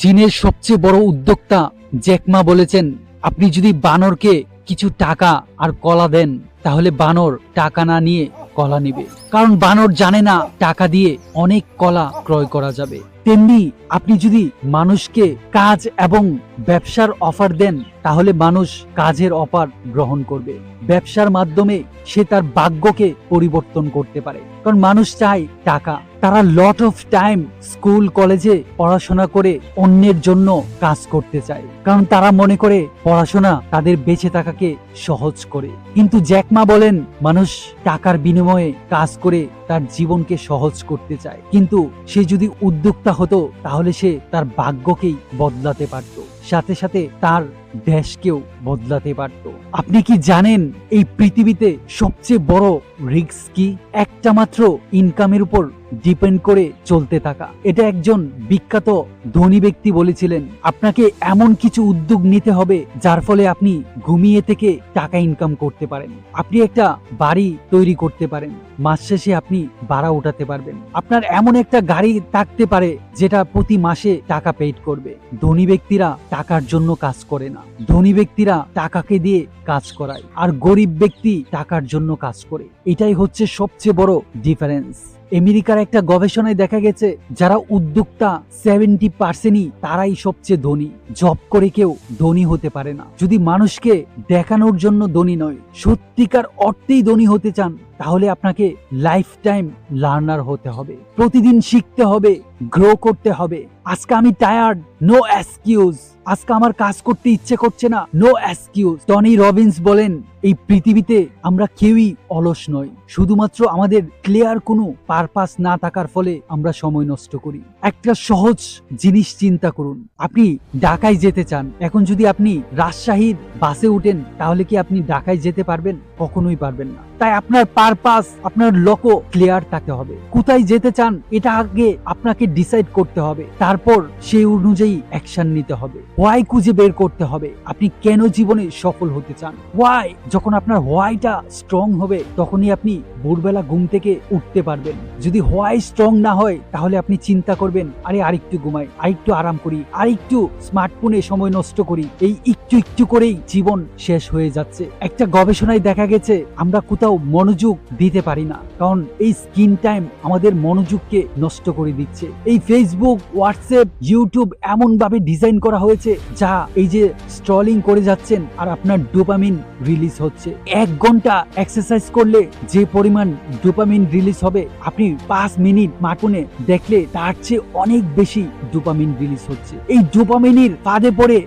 চীনের সবচেয়ে বড় উদ্যোক্তা জ্যাক মা বলেছেন, আপনি যদি বানরকে কিছু টাকা আর কলা দেন তাহলে বানর টাকা না নিয়ে কলা নিবে, কারণ বানর জানে না টাকা দিয়ে অনেক কলা ক্রয় করা যাবে। তেমনি আপনি যদি মানুষকে কাজ এবং ব্যবসার অফার দেন তাহলে মানুষ কাজের অফার গ্রহণ করবে। ব্যবসার মাধ্যমে সে তার ভাগ্যকে পরিবর্তন করতে পারে, কারণ মানুষ চায় টাকা। তারা লট অফ টাইম স্কুল কলেজে পড়াশোনা করে অন্যের জন্য কাজ করতে চায়, কারণ তারা মনে করে পড়াশোনা তাদের বেঁচে থাকাকে সহজ করে। কিন্তু জ্যাক মা বলেন, মানুষ টাকার বিনিময়ে কাজ করে তার জীবনকে সহজ করতে চায়, কিন্তু সে যদি উদ্যোক্তা হতো তাহলে সে তার ভাগ্যকেই বদলাতে পারত, সাথে সাথে তার দেশকেও বদলাতে পারত। আপনি কি জানেন এই পৃথিবীতে সবচেয়ে বড় রিস্ক কি? একটা মাত্র ইনকামের উপর ডিপেন্ড করে চলতে থাকা। এটা একজন বিখ্যাত ধনী ব্যক্তি বলেছিলেন, আপনাকে এমন কিছু উদ্যোগ নিতে হবে যার ফলে আপনি ঘুমিয়ে থেকে টাকা ইনকাম করতে পারেন। আপনি একটা বাড়ি তৈরি করতে পারেন, মাস শেষে আপনি ভাড়া উঠাতে পারবেন। আপনার এমন একটা গাড়ি থাকতে পারে যেটা প্রতি মাসে টাকা পেইড করবে। ধনী ব্যক্তিরা টাকার জন্য কাজ করে না, ধনী ব্যক্তিরা টাকাকে দিয়ে কাজ করায়, আর গরিব ব্যক্তি টাকার জন্য কাজ করে। এটাই হচ্ছে সবচেয়ে বড় ডিফারেন্স। আমেরিকার একটা গবেষণায় দেখা গেছে, যারা উদ্যোক্তা 70%ই তারাই সবচেয়ে ধনী। জব করে কেউ ধনী হতে পারে না। যদি মানুষকে দেখানোর জন্য ধনী নয়, সত্যিকার অর্থেই ধনী হতে চান তাহলে আপনাকে লাইফ টাইম লার্নার হতে হবে। প্রতিদিন শিখতে হবে, গ্রো করতে হবে। আজকে আমি টায়ার্ড, নো এক্সকিউজ। আজকে আমার কাজ করতে ইচ্ছে করছে না, নো এক্সকিউজ। টনি রবিন্স বলেন, এই পৃথিবীতে আমরা কেউই অলস নই, শুধুমাত্র আমাদের ক্লিয়ার কোনো পারপাস না থাকার ফলে আমরা সময় নষ্ট করি। একটা সহজ জিনিস চিন্তা করুন, আপনি ঢাকায় যেতে চান, এখন যদি আপনি রাজশাহীর বাসে উঠেন তাহলে কি আপনি ঢাকায় যেতে পারবেন? কখনোই পারবেন না। তাই আপনার পারপাস, আপনার লক্ষ্য ক্লিয়ার থাকতে হবে। কোথায় যেতে চান এটা আগে আপনাকে ডিসাইড করতে হবে, তারপর সেই অনুযায়ী অ্যাকশন নিতে হবে। হোয়াই খুঁজে বের করতে হবে, আপনি কেন জীবনে সফল হতে চান। হোয়াই, যখন আপনার হোয়াইটা স্ট্রং হবে তখনই আপনি ভোরবেলা ঘুম থেকে উঠতে পারবেন। যদি হোয়াই স্ট্রং না হয় তাহলে আপনি চিন্তা করবেন, আরে আরেকটু ঘুমাই, আরেকটু আরাম করি, আরেকটু স্মার্টফোনে সময় নষ্ট করি। এই একটু একটু করেই জীবন শেষ হয়ে যাচ্ছে। একটা গবেষণায় দেখা গেছে, আমরা কোথাও মনোযোগ দিতে পারি না, কারণ এই স্ক্রিন টাইম আমাদের মনোযোগকে নষ্ট করে দিচ্ছে। এই ফেসবুক, হোয়াটসঅ্যাপ, ইউটিউব এমন ভাবে ডিজাইন করা হয়েছে যা এই যে স্ক্রলিং করে যাচ্ছেন আর আপনার ডোপামিন রিলিজ হচ্ছে। 1 ঘন্টা এক্সারসাইজ করলে যে পরিমাণ ডোপামিন রিলিজ হবে, আপনি 5 মিনিট স্মার্টফোনে দেখলে তার চেয়ে অনেক বেশি ডোপামিন রিলিজ হচ্ছে। এই ডোপামিনের ফাঁদে পড়ে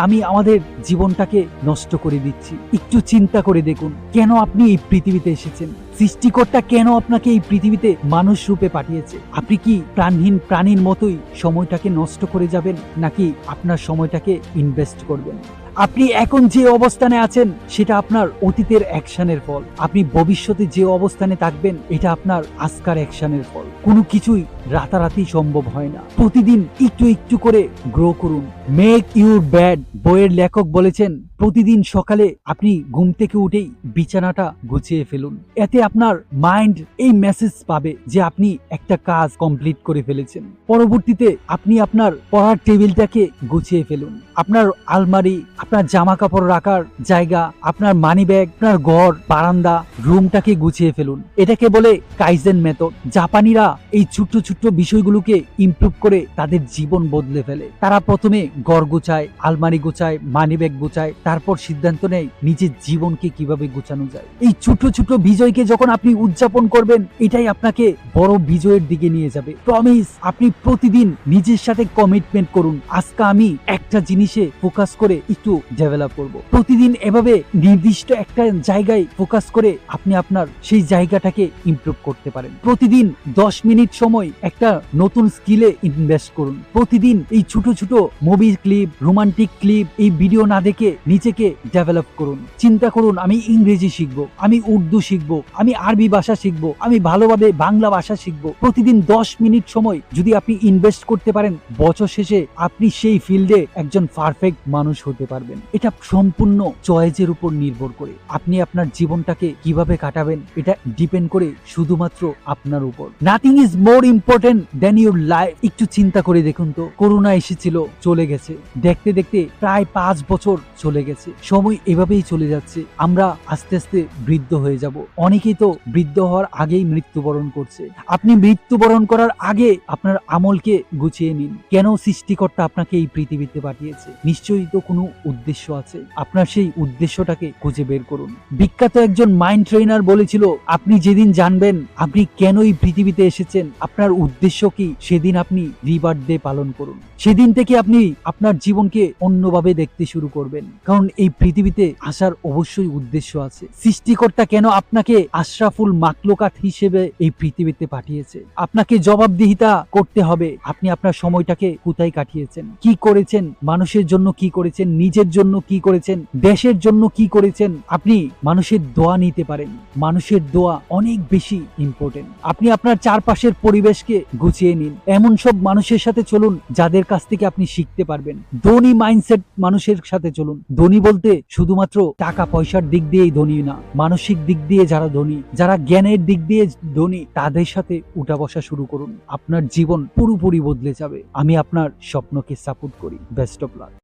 আমি আমাদের জীবনটাকে নষ্ট করে দিচ্ছি। একটু চিন্তা করে দেখুন, কেন আপনি এই পৃথিবীতে এসেছেন? সৃষ্টিকর্তা কেন আপনাকে এই পৃথিবীতে মানুষ রূপে পাঠিয়েছে? আপনি কি প্রাণহীন প্রাণীর মতোই সময়টাকে নষ্ট করে যাবেন, নাকি আপনার সময়টাকে ইনভেস্ট করবেন? আপনি এখন যে অবস্থানে আছেন সেটা আপনার অতীতের অ্যাকশনের ফল। আপনি ভবিষ্যতে যে অবস্থানে থাকবেন এটা আপনার আজকার অ্যাকশনের ফল। কোনো কিছুই রাতারাতি সম্ভব হয় না। প্রতিদিন একটু একটু করে গ্রো করুন। মেক ইউর বেড বইয়ের লেখক বলেছেন, প্রতিদিন সকালে আপনি ঘুম থেকে উঠেই বিছানাটা গুছিয়ে ফেলুন। এতে আপনার মাইন্ড এই মেসেজ পাবে যে আপনি একটা কাজ কমপ্লিট করে ফেলেছেন। পরবর্তীতে আপনি আপনার পড়ার টেবিলটাকে গুছিয়ে ফেলুন। আপনার আলমারি, আপনার জামা কাপড় রাখার জায়গা, আপনার মানি ব্যাগ, আপনার ঘর, বারান্দা, রুমটাকে গুছিয়ে ফেলুন। এটাকে বলে কাইজেন মেথড। জাপানিরা এই ছোট্ট ছোট্ট বিষয়গুলোকে ইমপ্রুভ করে তাদের জীবন বদলে ফেলে। তারা প্রথমে ঘর গুছায়, আলমারি গুছায়, মানি ব্যাগ গুছায়, তারপর সিদ্ধান্ত নেয় নিজের জীবনকে কিভাবে গুছানো যায়। এই ছোট ছোট বিজয়কে যখন আপনি উদযাপন করবেন, এটাই আপনাকে বড় বিজয়ের দিকে নিয়ে যাবে। প্রমিস, আপনি প্রতিদিন নিজের সাথে কমিটমেন্ট করুন, আজকে আমি একটা জিনিসে ফোকাস করে একটু ডেভেলপ করব। প্রতিদিন এভাবে নির্দিষ্ট একটা জায়গায় ফোকাস করে আপনি আপনার সেই জায়গাটাকে ইমপ্রুভ করতে পারেন। প্রতিদিন 10 মিনিট সময় একটা নতুন স্কিলে ইনভেস্ট করুন। প্রতিদিন এই ছোট ছোট মুভি ক্লিপ, রোমান্টিক ক্লিপ, এই ভিডিও না দেখে নিজেকে ডেভেলপ করুন। চিন্তা করুন আমি ইংরেজি শিখবো, আমি উর্দু শিখবো, আমি আরবি ভাষা শিখবো, আমি ভালোভাবে বাংলা ভাষা শিখবো। প্রতিদিন 10 মিনিট সময় যদি আপনি ইনভেস্ট করতে পারেন, বছর শেষে আপনি সেই ফিল্ডে একজন পারফেক্ট মানুষ হতে পারবেন। এটা সম্পূর্ণ চয়েসের উপর নির্ভর করে। আপনি আপনার জীবনটাকে কিভাবে কাটাবেন এটা ডিপেন্ড করে শুধুমাত্র আপনার উপর। Nothing is more important than your life. একটু চিন্তা করে দেখুন তো, করোনা এসেছিল, চলে গেছে, দেখতে দেখতে প্রায় 5 বছর চলে গেছে। সময় এভাবেই চলে যাচ্ছে। আমরা আস্তে আস্তে বৃদ্ধ হয়ে যাব। অনেকেই তো বৃদ্ধ হওয়ার আগেই মৃত্যুবরণ করছে। আপনি মৃত্যুবরণ করার আগে আপনার আমলকে গুছিয়ে নিন। কেন সৃষ্টিকর্তা আপনাকে এই পৃথিবীতে পাঠিয়েছে? নিশ্চয়ই তো কোনো উদ্দেশ্য আছে। আপনার সেই উদ্দেশ্যটাকে খুঁজে বের করুন। বিখ্যাত একজন মাইন্ড ট্রেনার বলেছিল, আপনি যেদিন জানবেন আপনি কেন এই পৃথিবীতে এসেছেন, আপনার উদ্দেশ্য কি, সেদিন আপনি রিবার্থ ডে পালন করুন। সেদিন থেকে আপনি আপনার জীবনকে অন্যভাবে দেখতে শুরু করবেন। কারণ এই পৃথিবীতে আসার অবশ্যই উদ্দেশ্য আছে। সৃষ্টিকর্তা কেন আপনাকে আশরাফুল মাখলুকাত হিসেবে এই পৃথিবীতে পাঠিয়েছে? আপনাকে জবাবদিহিতা করতে হবে। আপনি আপনার সময়টাকে কোথায় কাটিয়েছেন, কি করেছেন, মানুষের জন্য কি করেছেন, নিজের জন্য কি করেছেন, দেশের জন্য কি করেছেন। আপনি মানুষের দোয়া নিতে পারেন। মানুষের দোয়া অনেক বেশি ইম্পর্টেন্ট। আপনি আপনার চারপাশের পরিবেশকে গুছিয়ে নিন। এমন সব মানুষের সাথে চলুন যাদের কাছ থেকে আপনি শিখতে পারবেন। ধনী মাইন্ডসেট মানুষের সাথে চলুন। ধনী বলতে শুধুমাত্র টাকা পয়সার দিক দিয়েই ধনী না, মানসিক দিক দিয়ে যারা ধনী, যারা জ্ঞানের দিক দিয়ে ধনী, তাদের সাথে উঠা বসা শুরু করুন। আপনার জীবন পুরোপুরি বদলে যাবে। আমি আপনার স্বপ্নকে সাপোর্ট করি। Best of luck.